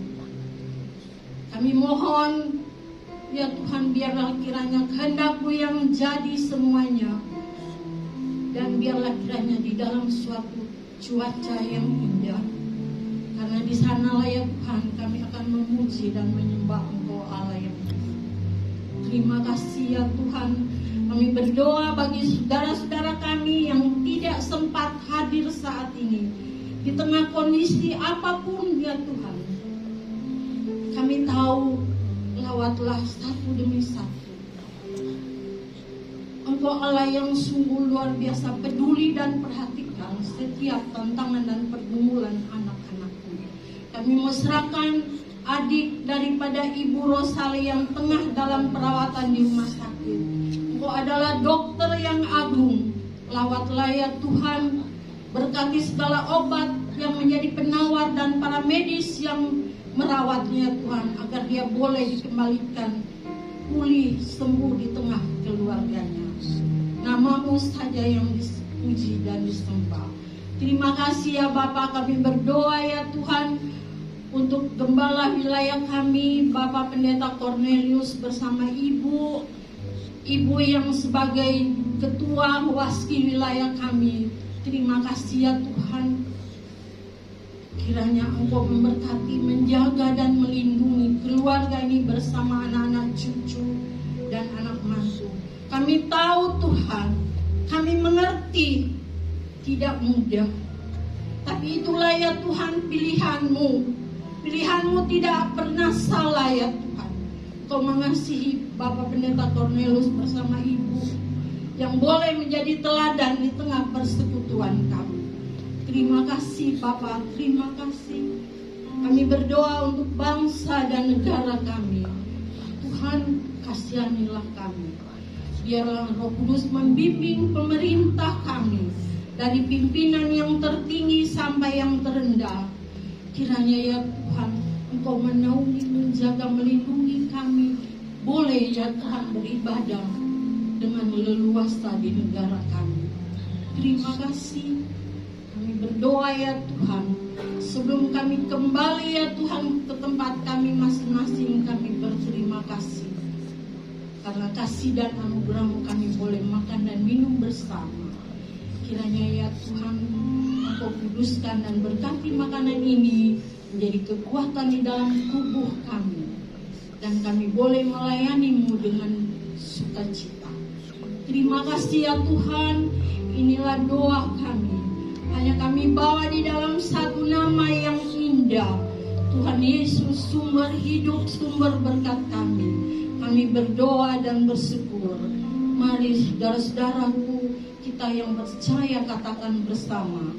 Kami mohon ya Tuhan, biarlah kiranya kehendak-Mu yang jadi semuanya. Dan biarlah kiranya di dalam suatu cuaca yang indah. Karena di sanalah ya Tuhan kami akan memuji dan menyembah Engkau Allah yang baik. Terima kasih ya Tuhan. Kami berdoa bagi saudara-saudara kami yang tidak sempat hadir saat ini, di tengah kondisi apapun ya Tuhan. Kami tahu lawatlah satu demi satu. Engkau Allah yang sungguh luar biasa peduli dan perhatikan setiap tantangan dan pergumulan anak-anakku. Kami mau serahkan adik daripada Ibu Rosali yang tengah dalam perawatan di rumah sakit. Engkau adalah dokter yang agung. Lawatlah ya Tuhan, berkati segala obat yang menjadi penawar dan para medis yang merawatnya Tuhan, agar dia boleh dikembalikan pulih sembuh di tengah keluarganya. Nama-Mu saja yang dipuji dan disembah. Terima kasih ya Bapa, kami berdoa ya Tuhan untuk gembala wilayah kami, Bapak Pendeta Cornelius bersama Ibu yang sebagai ketua Waski wilayah kami. Terima kasih ya Tuhan. Kiranya Engkau memberkati, menjaga dan melindungi keluarga ini bersama anak-anak cucu dan anak mantu. Kami tahu Tuhan, kami mengerti tidak mudah. Tapi itulah ya Tuhan pilihan-Mu. Pilihan-Mu tidak pernah salah ya Tuhan. Kau mengasihi Bapak Pendeta Cornelius bersama Ibu yang boleh menjadi teladan di tengah persekutuan kami. Terima kasih Bapak, terima kasih. Kami berdoa untuk bangsa dan negara kami. Tuhan, kasihanilah kami. Biarlah Roh Kudus membimbing pemerintah kami, dari pimpinan yang tertinggi sampai yang terendah. Kiranya ya Tuhan, Engkau menaungi, menjaga, melindungi kami. Boleh ya Tuhan beribadah dengan leluasa di negara kami. Terima kasih. Kami berdoa ya Tuhan, sebelum kami kembali ya Tuhan ke tempat kami masing-masing, kami berterima kasih. Karena kasih dan anugerah-Mu kami boleh makan dan minum bersama. Kiranya ya Tuhan, Engkau kuduskan dan berkati makanan ini menjadi kekuatan di dalam tubuh kami. Dan kami boleh melayani-Mu dengan sukacita. Terima kasih ya Tuhan, inilah doa kami. Hanya kami bawa di dalam satu nama yang indah, Tuhan Yesus, sumber hidup, sumber berkat kami. Kami berdoa dan bersyukur. Mari saudara-saudaraku, kita yang percaya katakan bersama.